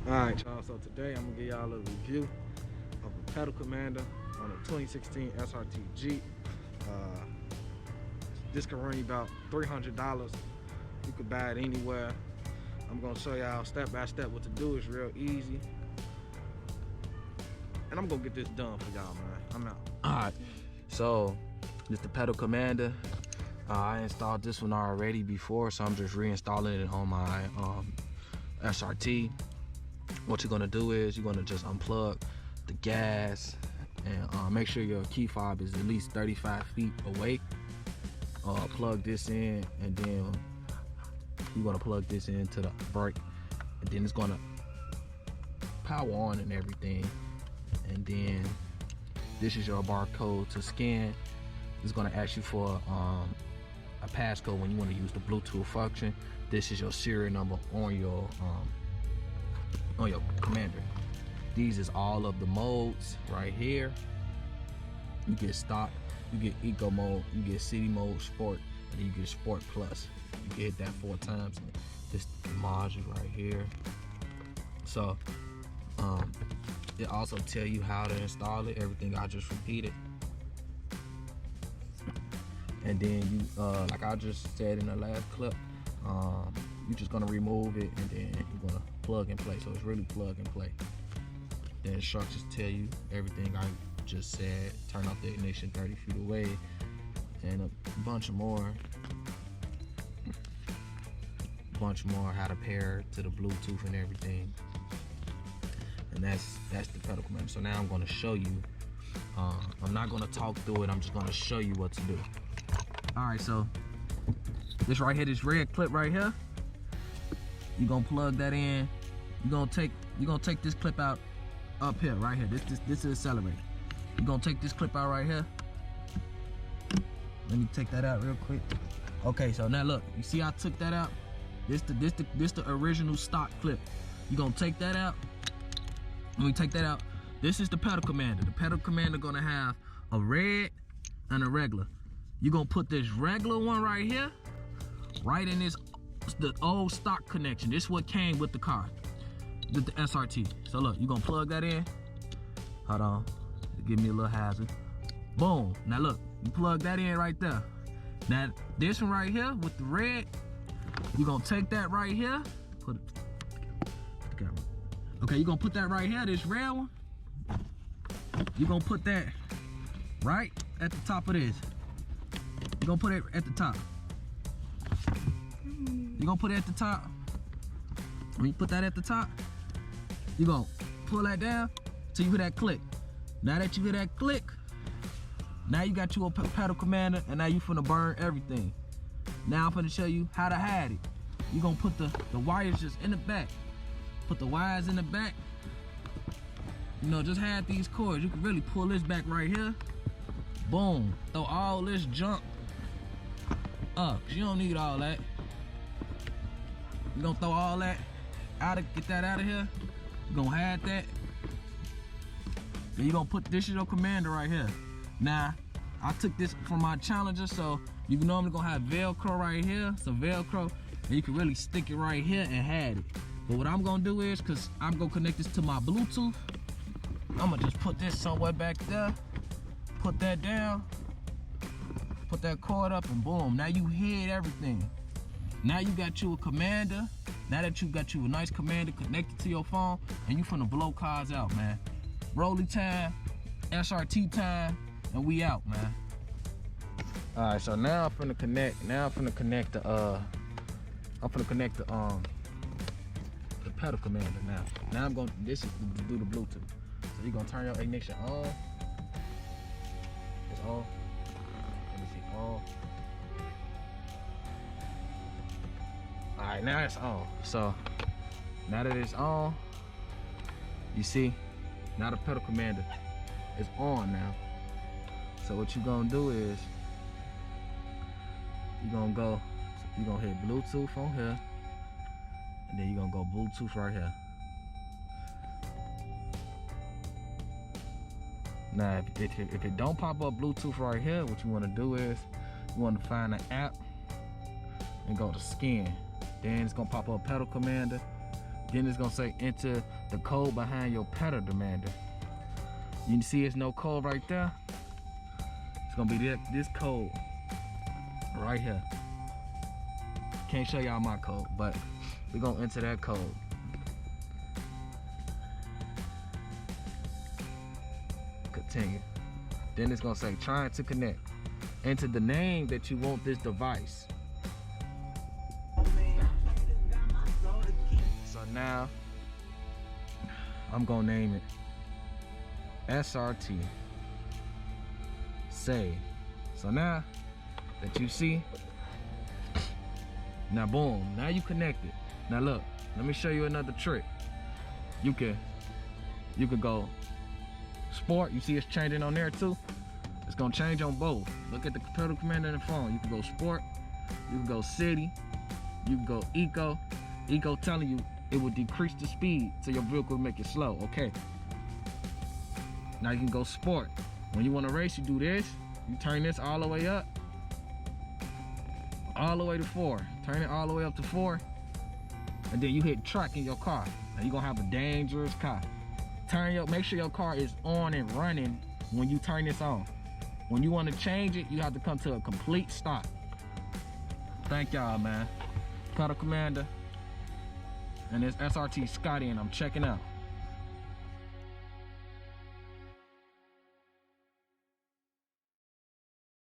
Alright y'all, so today I'm gonna give y'all a review of a pedal commander on a 2016 SRT Jeep. This can run you about $300. You could buy it anywhere. I'm gonna show y'all step by step what to do. It's real easy. And I'm gonna get this done for y'all, man. I'm out. Alright, so this the pedal commander. I installed this one already before, so I'm just reinstalling it on my SRT. What you're gonna do is you're gonna just unplug the gas and make sure your key fob is at least 35 feet away. Plug this in, and then you're gonna plug this into the brake, and then it's gonna power on and everything. And then this is your barcode to scan. It's gonna ask you for a passcode when you want to use the Bluetooth function. This is your serial number on your commander. These is all of the modes right here. You get stock, you get eco mode, you get city mode, sport, and then you get sport plus. You can hit that 4 times. And this module right here. So it also tell you how to install it, everything I just repeated. And then you, like I just said in the last clip, you're just gonna remove it, and then you're gonna plug and play. So it's really plug and play. The instructions tell you everything I just said. Turn off the ignition 30 feet away, and a bunch more. How to pair to the Bluetooth and everything. And that's the pedal commander. So now I'm gonna show you. I'm not gonna talk through it. I'm just gonna show you what to do. All right, so this right here, this red clip right here, you're gonna plug that in. You're gonna take this clip out up here, right here. This is accelerator. You're gonna take this clip out right here. Let me take that out real quick. Okay, so now look, you see I took that out? This the original stock clip. You're gonna take that out. Let me take that out. This is the pedal commander. The pedal commander gonna have a red and a regular. You're gonna put this regular one right here, right in the old stock connection. This is what came with the car, with the SRT. So look, you're gonna plug that in. Hold on, give me a little hazard. Boom. Now look, you plug that in right there. Now this one right here with the red, you're gonna take that right here, put the camera. Okay, you're gonna put that right here, this red one. You're gonna put that right at the top of this. You're gonna put it at the top. You're gonna put it at the top. When you put that at the top, you're gonna pull that down till you hear that click. Now that you hear that click, now you got you a pedal commander, and now you finna burn everything. Now I'm finna show you how to hide it. You're gonna put the wires just in the back. Put the wires in the back. You know, just hide these cords. You can really pull this back right here. Boom. Throw all this junk up. You don't need all that. You're gonna throw all that out of, get that out of here. You're gonna hide that. Then you're gonna put this is your commander right here. Now, I took this from my Challenger, so you normally gonna have Velcro right here. So Velcro, and you can really stick it right here and hide it. But what I'm gonna do is, cause I'm gonna connect this to my Bluetooth, I'm gonna just put this somewhere back there, put that down, put that cord up, and boom, now you hid everything. Now you got you a commander. Now that you got you a nice commander connected to your phone, and you finna blow cars out, man. Rolling time, SRT time, and we out, man. All right, so now I'm finna connect. Now I'm finna connect the the pedal commander now. Now I'm going. This is to do the Bluetooth. So you're gonna turn your ignition on. It's on. Let me see. On. All right, now it's on. So now that it's on, you see, now the pedal commander is on now. So what you're gonna do is you're gonna hit Bluetooth on here, and then you're gonna go Bluetooth right here. Now, if it don't pop up Bluetooth right here, what you wanna do is you wanna find an app and go to scan. Then it's gonna pop up pedal commander. Then it's gonna say enter the code behind your pedal demander. You can see there's no code right there. It's gonna be this code right here. Can't show y'all my code, but we're gonna enter that code. Continue. Then it's gonna say trying to connect. Enter the name that you want this device. So now I'm gonna name it SRT. Save. So now that you see, now boom, now you connected. Now look, let me show you another trick. You can go sport. You see it's changing on there too. It's gonna change on both. Look at the pedal commander in the phone. You can go sport, you can go city, you can go eco. Eco telling you it will decrease the speed so your vehicle will make it slow. Okay. Now you can go sport. When you want to race, you do this. You turn this all the way up, all the way to 4. Turn it all the way up to 4, and then you hit track in your car. Now you're gonna have a dangerous car. Make sure your car is on and running when you turn this on. When you want to change it, you have to come to a complete stop. Thank y'all, man. Pedal Commander and this SRT Scotty, and I'm checking out.